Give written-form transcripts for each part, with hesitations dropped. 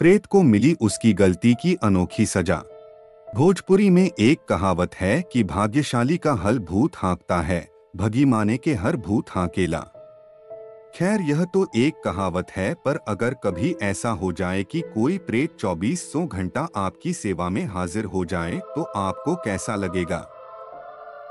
प्रेत को मिली उसकी गलती की अनोखी सजा। भोजपुरी में एक कहावत है कि भाग्यशाली का हल भूत हाँकता है, भगी माने के हर भूत हाँकेला। खैर यह तो एक कहावत है, पर अगर कभी ऐसा हो जाए कि कोई प्रेत 2400 घंटा आपकी सेवा में हाजिर हो जाए तो आपको कैसा लगेगा?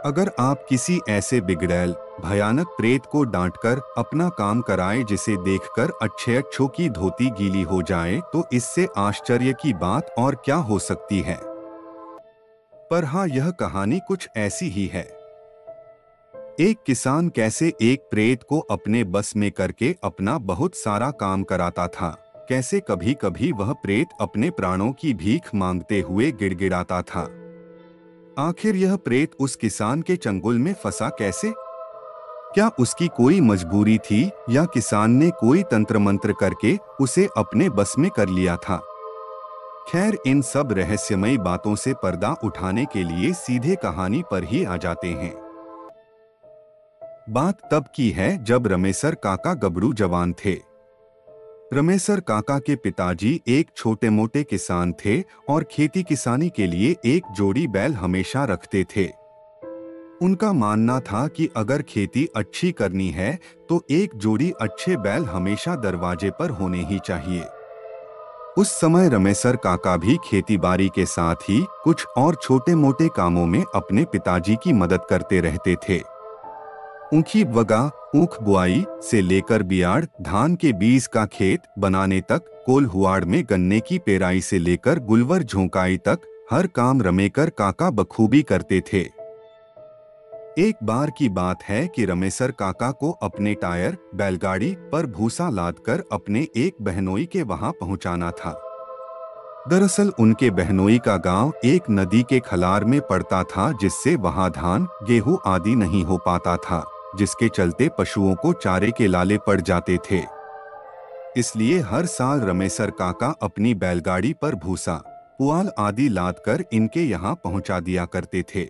अगर आप किसी ऐसे बिगड़ैल भयानक प्रेत को डांटकर अपना काम कराए जिसे देखकर अच्छों की धोती गीली हो जाए, तो इससे आश्चर्य की बात और क्या हो सकती है। पर हाँ, यह कहानी कुछ ऐसी ही है। एक किसान कैसे एक प्रेत को अपने बस में करके अपना बहुत सारा काम कराता था। कैसे कभी कभी वह प्रेत अपने प्राणों की भीख मांगते हुए गिड़गिड़ाता था। आखिर यह प्रेत उस किसान के चंगुल में फंसा कैसे? क्या उसकी कोई मजबूरी थी या किसान ने कोई तंत्र मंत्र करके उसे अपने बस में कर लिया था? खैर, इन सब रहस्यमयी बातों से पर्दा उठाने के लिए सीधे कहानी पर ही आ जाते हैं। बात तब की है जब रमेसर काका गबरू जवान थे। रमेसर काका के पिताजी एक छोटे मोटे किसान थे और खेती किसानी के लिए एक जोड़ी बैल हमेशा रखते थे। उनका मानना था कि अगर खेती अच्छी करनी है तो एक जोड़ी अच्छे बैल हमेशा दरवाजे पर होने ही चाहिए। उस समय रमेसर काका भी खेतीबाड़ी के साथ ही कुछ और छोटे मोटे कामों में अपने पिताजी की मदद करते रहते थे। ऊखी बगा, ऊख बुआई से लेकर बियाड़ धान के बीज का खेत बनाने तक, कोल हुआड़ में गन्ने की पेराई से लेकर गुलवर झोंकाई तक हर काम रमेकर काका बखूबी करते थे। एक बार की बात है कि रमेसर काका को अपने टायर बैलगाड़ी पर भूसा लादकर अपने एक बहनोई के वहां पहुंचाना था। दरअसल उनके बहनोई का गांव एक नदी के खलार में पड़ता था, जिससे वहां धान गेहूं आदि नहीं हो पाता था, जिसके चलते पशुओं को चारे के लाले पड़ जाते थे। इसलिए हर साल रमेसर काका अपनी बैलगाड़ी पर भूसा पुआल आदि लादकर इनके यहाँ पहुंचा दिया करते थे।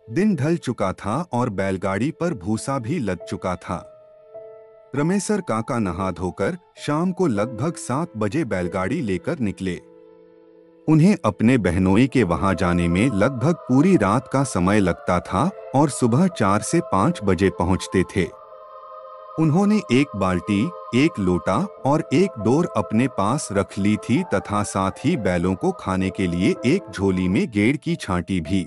दिन ढल चुका था और बैलगाड़ी पर भूसा भी लद चुका था। रमेसर काका नहा धोकर शाम को लगभग 7 बजे बैलगाड़ी लेकर निकले। उन्हें अपने बहनोई के वहां जाने में लगभग पूरी रात का समय लगता था और सुबह 4 से 5 बजे पहुंचते थे। उन्होंने एक बाल्टी, एक लोटा और एक डोर अपने पास रख ली थी तथा साथ ही बैलों को खाने के लिए एक झोली में गेड़ की छांटी भी।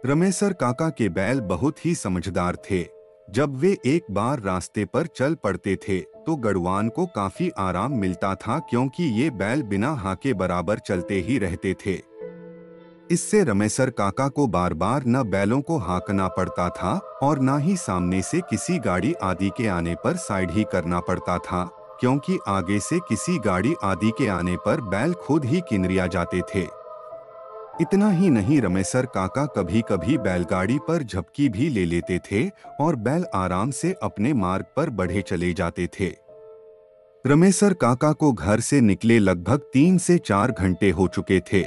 रमेसर काका के बैल बहुत ही समझदार थे। जब वे एक बार रास्ते पर चल पड़ते थे तो गढ़वान को काफी आराम मिलता था, क्योंकि ये बैल बिना हाके बराबर चलते ही रहते थे। इससे रमेसर काका को बार बार न बैलों को हाँकना पड़ता था और न ही सामने से किसी गाड़ी आदि के आने पर साइड ही करना पड़ता था, क्योंकि आगे से किसी गाड़ी आदि के आने पर बैल खुद ही किनरिया जाते थे। इतना ही नहीं, रमेसर काका कभी कभी बैलगाड़ी पर झपकी भी ले लेते थे और बैल आराम से अपने मार्ग पर बढ़े चले जाते थे। रमेसर काका को घर से निकले लगभग 3 से 4 घंटे हो चुके थे।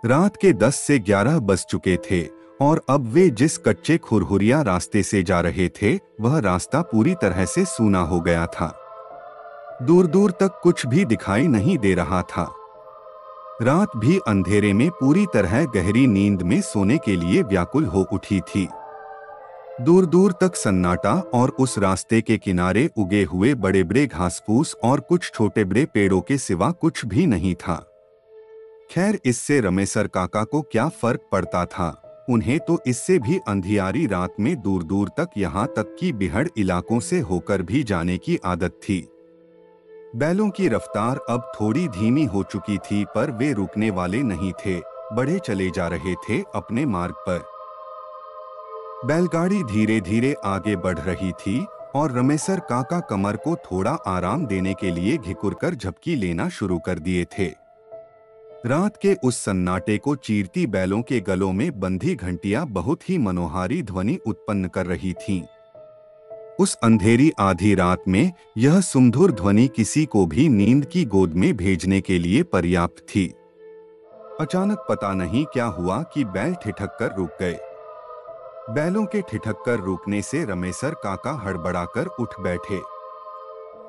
रात के 10 से 11 बज चुके थे और अब वे जिस कच्चे खुरहुरिया रास्ते से जा रहे थे वह रास्ता पूरी तरह से सूना हो गया था। दूर दूर तक कुछ भी दिखाई नहीं दे रहा था। रात भी अंधेरे में पूरी तरह गहरी नींद में सोने के लिए व्याकुल हो उठी थी। दूर दूर तक सन्नाटा और उस रास्ते के किनारे उगे हुए बड़े बड़े घासफूस और कुछ छोटे बड़े पेड़ों के सिवा कुछ भी नहीं था। खैर, इससे रमेसर काका को क्या फर्क पड़ता था। उन्हें तो इससे भी अंधियारी रात में दूर दूर तक, यहाँ तक कि बिहड़ इलाकों से होकर भी जाने की आदत थी। बैलों की रफ्तार अब थोड़ी धीमी हो चुकी थी, पर वे रुकने वाले नहीं थे, बढ़े चले जा रहे थे अपने मार्ग पर। बैलगाड़ी धीरे धीरे आगे बढ़ रही थी और रमेसर काका कमर को थोड़ा आराम देने के लिए घिकुरकर झपकी लेना शुरू कर दिए थे। रात के उस सन्नाटे को चीरती बैलों के गलों में बंधी घंटियां बहुत ही मनोहारी ध्वनि उत्पन्न कर रही थीं। उस अंधेरी आधी रात में यह सुमधुर ध्वनि किसी को भी नींद की गोद में भेजने के लिए पर्याप्त थी। अचानक पता नहीं क्या हुआ कि बैल ठिठक कर रुक गए। बैलों के ठिठक कर रुकने से रमेसर काका हड़बड़ाकर उठ बैठे।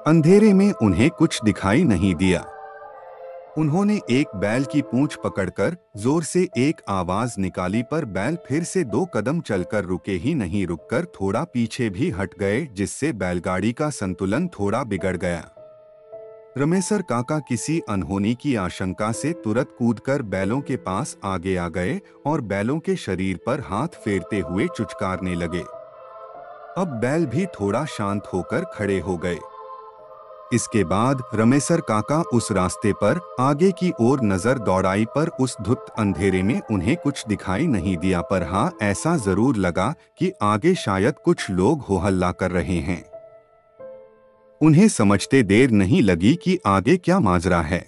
अंधेरे में उन्हें कुछ दिखाई नहीं दिया। उन्होंने एक बैल की पूंछ पकड़कर जोर से एक आवाज निकाली, पर बैल फिर से 2 कदम चलकर रुके ही नहीं, रुककर थोड़ा पीछे भी हट गए, जिससे बैलगाड़ी का संतुलन थोड़ा बिगड़ गया। रमेसर काका किसी अनहोनी की आशंका से तुरंत कूदकर बैलों के पास आगे आ गए और बैलों के शरीर पर हाथ फेरते हुए चुचकारने लगे। अब बैल भी थोड़ा शांत होकर खड़े हो गए। इसके बाद रमेसर काका उस रास्ते पर आगे की ओर नजर दौड़ाई, पर उस धुत अंधेरे में उन्हें कुछ दिखाई नहीं दिया, पर हाँ, ऐसा जरूर लगा कि आगे शायद कुछ लोग हो हल्ला कर रहे हैं। उन्हें समझते देर नहीं लगी कि आगे क्या माजरा है।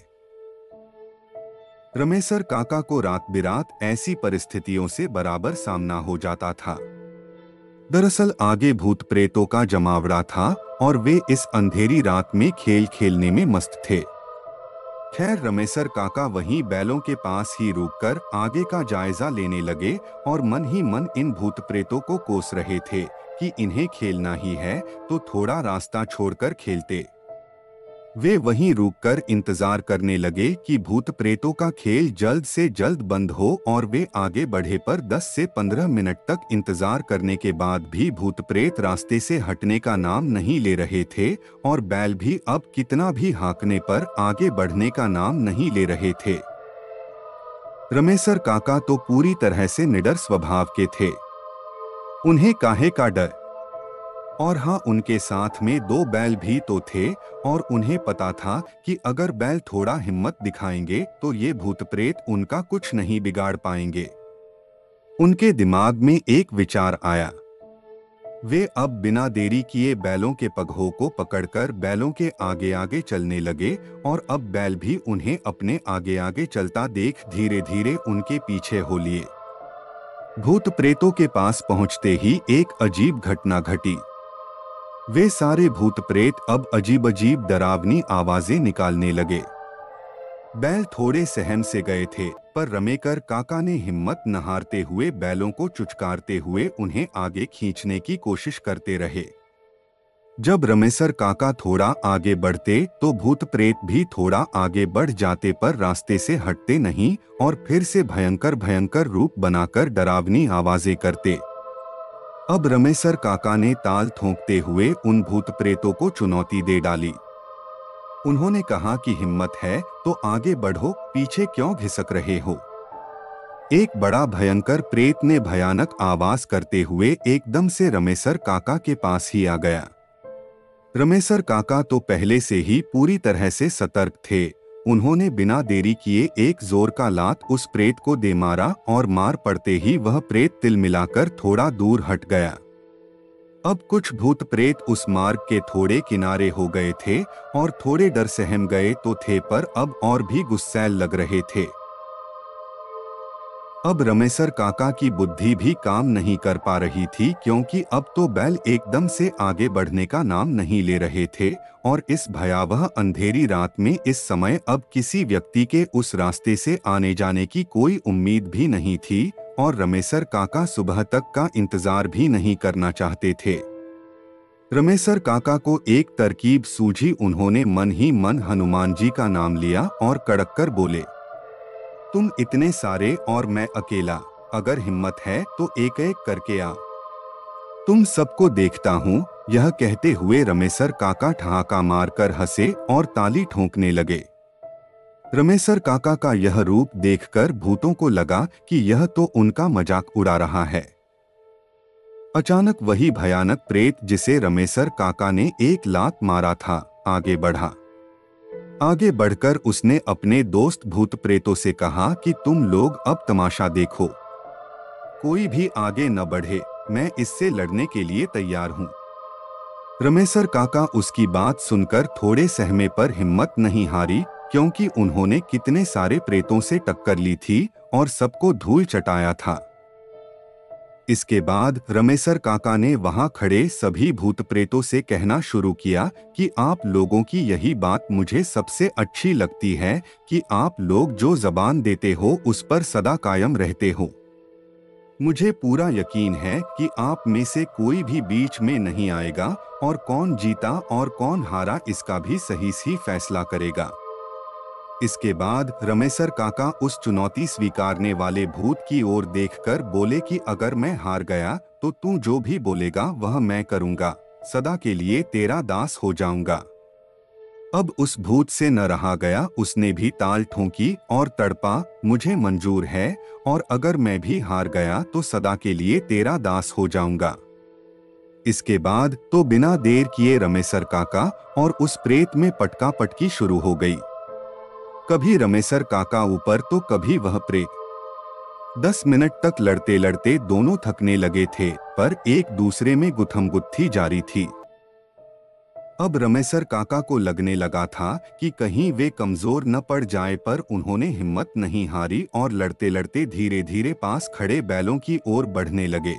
रमेसर काका को रात बिरात ऐसी परिस्थितियों से बराबर सामना हो जाता था। दरअसल आगे भूत प्रेतों का जमावड़ा था और वे इस अंधेरी रात में खेल खेलने में मस्त थे। खैर, रमेसर काका वहीं बैलों के पास ही रुककर आगे का जायजा लेने लगे और मन ही मन इन भूत प्रेतों को कोस रहे थे कि इन्हें खेलना ही है तो थोड़ा रास्ता छोड़कर खेलते। वे वहीं रुककर इंतजार करने लगे कि भूत प्रेतों का खेल जल्द से जल्द बंद हो, और वे आगे बढ़े, पर 10 से 15 मिनट तक इंतजार करने के बाद भी भूत प्रेत रास्ते से हटने का नाम नहीं ले रहे थे और बैल भी अब कितना भी हाँकने पर आगे बढ़ने का नाम नहीं ले रहे थे। रमेसर काका तो पूरी तरह से निडर स्वभाव के थे। उन्हें काहे का डर। और हाँ, उनके साथ में 2 बैल भी तो थे और उन्हें पता था कि अगर बैल थोड़ा हिम्मत दिखाएंगे तो ये भूत प्रेत उनका कुछ नहीं बिगाड़ पाएंगे। उनके दिमाग में एक विचार आया। वे अब बिना देरी किए बैलों के पगहों को पकड़कर बैलों के आगे आगे चलने लगे और अब बैल भी उन्हें अपने आगे आगे चलता देख धीरे धीरे उनके पीछे हो लिए। भूत प्रेतों के पास पहुंचते ही एक अजीब घटना घटी। वे सारे भूत प्रेत अब अजीब अजीब डरावनी आवाजें निकालने लगे। बैल थोड़े सहम से गए थे, पर रमेकर काका ने हिम्मत न हारते हुए बैलों को चुचकारते हुए उन्हें आगे खींचने की कोशिश करते रहे। जब रमेसर काका थोड़ा आगे बढ़ते तो भूत प्रेत भी थोड़ा आगे बढ़ जाते, पर रास्ते से हटते नहीं और फिर से भयंकर भयंकर रूप बनाकर डरावनी आवाजें करते। अब रमेसर काका ने ताल ठोंकते हुए उन भूत प्रेतों को चुनौती दे डाली। उन्होंने कहा कि हिम्मत है तो आगे बढ़ो, पीछे क्यों घिसक रहे हो। एक बड़ा भयंकर प्रेत ने भयानक आवाज करते हुए एकदम से रमेसर काका के पास ही आ गया। रमेसर काका तो पहले से ही पूरी तरह से सतर्क थे। उन्होंने बिना देरी किए एक जोर का लात उस प्रेत को दे मारा और मार पड़ते ही वह प्रेत तिलमिलाकर थोड़ा दूर हट गया। अब कुछ भूत प्रेत उस मार्ग के थोड़े किनारे हो गए थे और थोड़े डर सहम गए तो थे, पर अब और भी गुस्सैल लग रहे थे। अब रमेसर काका की बुद्धि भी काम नहीं कर पा रही थी, क्योंकि अब तो बैल एकदम से आगे बढ़ने का नाम नहीं ले रहे थे और इस भयावह अंधेरी रात में इस समय अब किसी व्यक्ति के उस रास्ते से आने जाने की कोई उम्मीद भी नहीं थी और रमेसर काका सुबह तक का इंतजार भी नहीं करना चाहते थे। रमेसर काका को एक तरकीब सूझी। उन्होंने मन ही मन हनुमान जी का नाम लिया और कड़क कर बोले, तुम इतने सारे और मैं अकेला, अगर हिम्मत है तो एक एक करके आ, तुम सबको देखता हूँ। यह कहते हुए रमेसर काका ठहाका मारकर हंसे और ताली ठोंकने लगे। रमेसर काका का यह रूप देखकर भूतों को लगा कि यह तो उनका मजाक उड़ा रहा है। अचानक वही भयानक प्रेत जिसे रमेसर काका ने एक लात मारा था आगे बढ़ा। आगे बढ़कर उसने अपने दोस्त भूत प्रेतों से कहा कि तुम लोग अब तमाशा देखो, कोई भी आगे न बढ़े, मैं इससे लड़ने के लिए तैयार हूँ। रमेसर काका उसकी बात सुनकर थोड़े सहमे, पर हिम्मत नहीं हारी, क्योंकि उन्होंने कितने सारे प्रेतों से टक्कर ली थी और सबको धूल चटाया था। इसके बाद रमेसर काका ने वहां खड़े सभी भूत प्रेतों से कहना शुरू किया कि आप लोगों की यही बात मुझे सबसे अच्छी लगती है कि आप लोग जो जबान देते हो उस पर सदा कायम रहते हो। मुझे पूरा यकीन है कि आप में से कोई भी बीच में नहीं आएगा और कौन जीता और कौन हारा इसका भी सही फैसला करेगा। इसके बाद रमेसर काका उस चुनौती स्वीकारने वाले भूत की ओर देखकर बोले कि अगर मैं हार गया तो तू जो भी बोलेगा वह मैं करूंगा, सदा के लिए तेरा दास हो जाऊंगा। अब उस भूत से न रहा गया, उसने भी ताल ठोंकी और तड़पा, मुझे मंजूर है, और अगर मैं भी हार गया तो सदा के लिए तेरा दास हो जाऊंगा। इसके बाद तो बिना देर किए रमेसर काका और उस प्रेत में पटका पटकी शुरू हो गई। कभी रमेसर काका ऊपर तो कभी वह प्रेत। 10 मिनट तक लड़ते लड़ते दोनों थकने लगे थे, पर एक दूसरे में गुत्थमगुत्थी जारी थी। अब रमेसर काका को लगने लगा था कि कहीं वे कमजोर न पड़ जाए, पर उन्होंने हिम्मत नहीं हारी और लड़ते लड़ते धीरे धीरे पास खड़े बैलों की ओर बढ़ने लगे।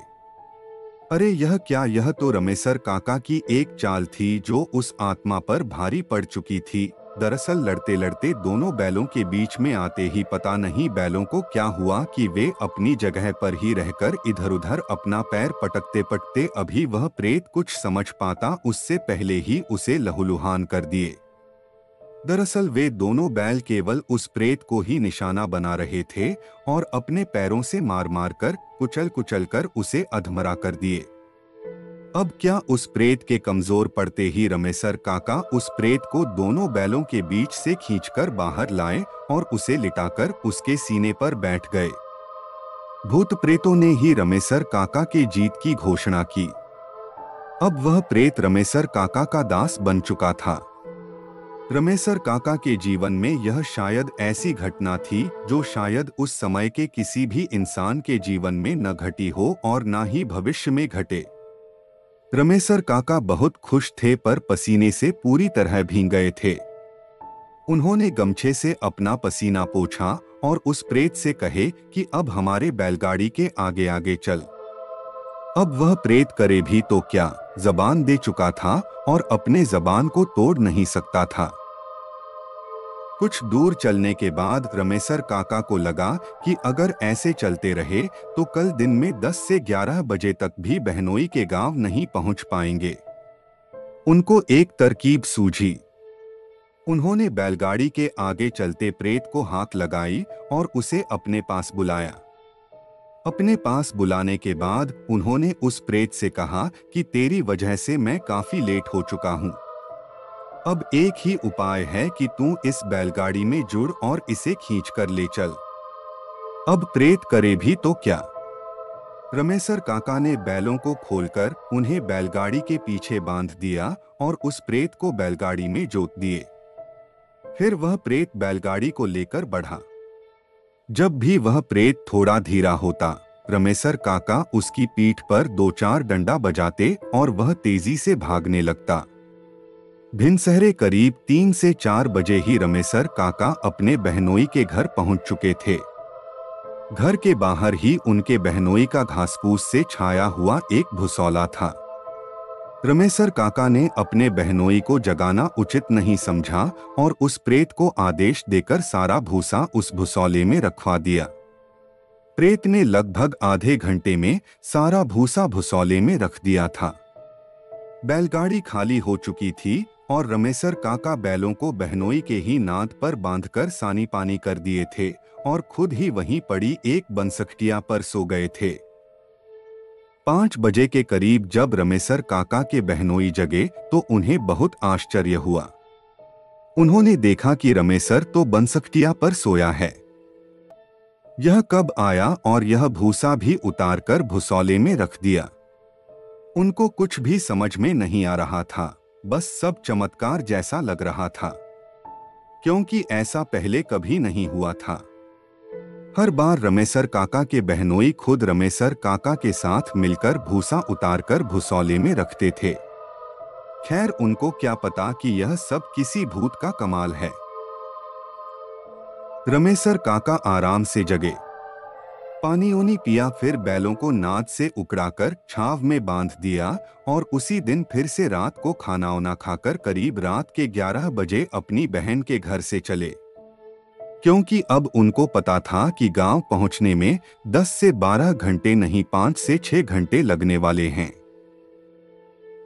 अरे यह क्या, यह तो रमेसर काका की एक चाल थी जो उस आत्मा पर भारी पड़ चुकी थी। दरअसल लड़ते लड़ते दोनों बैलों के बीच में आते ही पता नहीं बैलों को क्या हुआ कि वे अपनी जगह पर ही रहकर इधर उधर अपना पैर पटकते पटकते अभी वह प्रेत कुछ समझ पाता उससे पहले ही उसे लहूलुहान कर दिए। दरअसल वे दोनों बैल केवल उस प्रेत को ही निशाना बना रहे थे और अपने पैरों से मार मार कर कुचल कुचल कर उसे अधमरा कर दिए। अब क्या, उस प्रेत के कमजोर पड़ते ही रमेसर काका उस प्रेत को दोनों बैलों के बीच से खींचकर बाहर लाए और उसे लिटाकर उसके सीने पर बैठ गए। भूत प्रेतों ने ही रमेसर काका के जीत की घोषणा की। अब वह प्रेत रमेसर काका का दास बन चुका था। रमेसर काका के जीवन में यह शायद ऐसी घटना थी जो शायद उस समय के किसी भी इंसान के जीवन में न घटी हो और न ही भविष्य में घटे। रमेसर काका बहुत खुश थे, पर पसीने से पूरी तरह भीग गए थे। उन्होंने गमछे से अपना पसीना पोंछा और उस प्रेत से कहे कि अब हमारे बैलगाड़ी के आगे आगे चल। अब वह प्रेत करे भी तो क्या, जबान दे चुका था और अपने जबान को तोड़ नहीं सकता था। कुछ दूर चलने के बाद रमेसर काका को लगा कि अगर ऐसे चलते रहे तो कल दिन में 10 से 11 बजे तक भी बहनोई के गांव नहीं पहुंच पाएंगे। उनको एक तरकीब सूझी। उन्होंने बैलगाड़ी के आगे चलते प्रेत को हाथ लगाई और उसे अपने पास बुलाया। अपने पास बुलाने के बाद उन्होंने उस प्रेत से कहा कि तेरी वजह से मैं काफी लेट हो चुका हूं। अब एक ही उपाय है कि तू इस बैलगाड़ी में जुड़ और इसे खींचकर ले चल। अब प्रेत करे भी तो क्या। रमेसर काका ने बैलों को खोलकर उन्हें बैलगाड़ी के पीछे बांध दिया और उस प्रेत को बैलगाड़ी में जोत दिए। फिर वह प्रेत बैलगाड़ी को लेकर बढ़ा। जब भी वह प्रेत थोड़ा धीरा होता, रमेसर काका उसकी पीठ पर 2-4 डंडा बजाते और वह तेजी से भागने लगता। भिनसहरे करीब 3 से 4 बजे ही रमेसर काका अपने बहनोई के घर पहुंच चुके थे। घर के बाहर ही उनके बहनोई का घासपूस से छाया हुआ एक भुसौला था। रमेसर काका ने अपने बहनोई को जगाना उचित नहीं समझा और उस प्रेत को आदेश देकर सारा भूसा उस भुसौले में रखवा दिया। प्रेत ने लगभग आधे घंटे में सारा भूसा भुसौले में रख दिया था। बैलगाड़ी खाली हो चुकी थी और रमेसर काका बैलों को बहनोई के ही नाद पर बांधकर सानी पानी कर दिए थे और खुद ही वहीं पड़ी एक बनसकटिया पर सो गए थे। 5 बजे के करीब जब रमेसर काका के बहनोई जगे तो उन्हें बहुत आश्चर्य हुआ। उन्होंने देखा कि रमेसर तो बनसकटिया पर सोया है। यह कब आया और यह भूसा भी उतारकर भुसौले में रख दिया। उनको कुछ भी समझ में नहीं आ रहा था, बस सब चमत्कार जैसा लग रहा था, क्योंकि ऐसा पहले कभी नहीं हुआ था। हर बार रमेसर काका के बहनोई खुद रमेसर काका के साथ मिलकर भूसा उतारकर भुसौले में रखते थे। खैर, उनको क्या पता कि यह सब किसी भूत का कमाल है। रमेसर काका आराम से जगे, पानी उनी पिया, फिर बैलों को नाद से उकड़ाकर छाव में बांध दिया और उसी दिन फिर से रात को खाना उना खाकर करीब रात के 11 बजे अपनी बहन के घर से चले। क्योंकि अब उनको पता था कि गांव पहुंचने में 10 से 12 घंटे नहीं 5 से 6 घंटे लगने वाले हैं।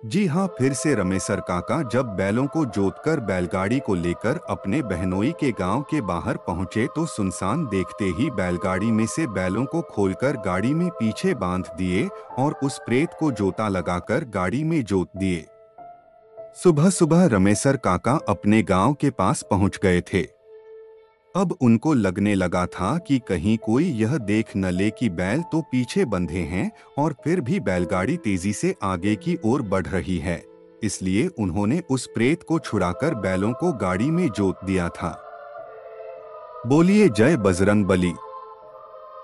जी हाँ, फिर से रमेसर काका जब बैलों को जोतकर बैलगाड़ी को लेकर अपने बहनोई के गांव के बाहर पहुंचे तो सुनसान देखते ही बैलगाड़ी में से बैलों को खोलकर गाड़ी में पीछे बांध दिए और उस प्रेत को जोता लगाकर गाड़ी में जोत दिए। सुबह सुबह रमेसर काका अपने गांव के पास पहुंच गए थे। अब उनको लगने लगा था कि कहीं कोई यह देख न ले कि बैल तो पीछे बंधे हैं और फिर भी बैलगाड़ी तेजी से आगे की ओर बढ़ रही है, इसलिए उन्होंने उस प्रेत को छुड़ाकर बैलों को गाड़ी में जोत दिया था। बोलिए जय बजरंग बली।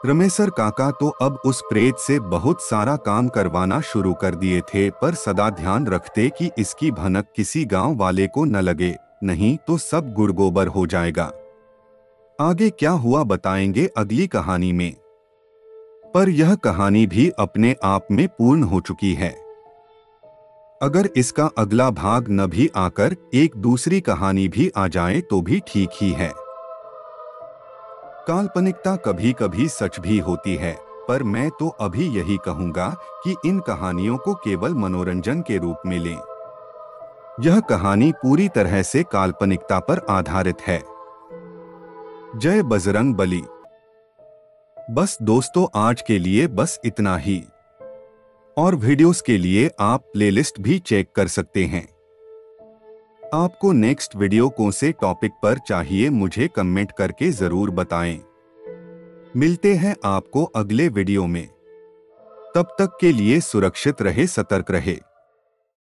रमेसर काका तो अब उस प्रेत से बहुत सारा काम करवाना शुरू कर दिए थे, पर सदा ध्यान रखते कि इसकी भनक किसी गांव वाले को न लगे, नहीं तो सब गुड़गोबर हो जाएगा। आगे क्या हुआ बताएंगे अगली कहानी में। पर यह कहानी भी अपने आप में पूर्ण हो चुकी है। अगर इसका अगला भाग न भी आकर एक दूसरी कहानी भी आ जाए तो भी ठीक ही है। काल्पनिकता कभी कभी सच भी होती है, पर मैं तो अभी यही कहूंगा कि इन कहानियों को केवल मनोरंजन के रूप में लें। यह कहानी पूरी तरह से काल्पनिकता पर आधारित है। जय बजरंग बली। बस दोस्तों, आज के लिए बस इतना ही। और वीडियोस के लिए आप प्लेलिस्ट भी चेक कर सकते हैं। आपको नेक्स्ट वीडियो कौन से टॉपिक पर चाहिए मुझे कमेंट करके जरूर बताएं। मिलते हैं आपको अगले वीडियो में। तब तक के लिए सुरक्षित रहे, सतर्क रहे।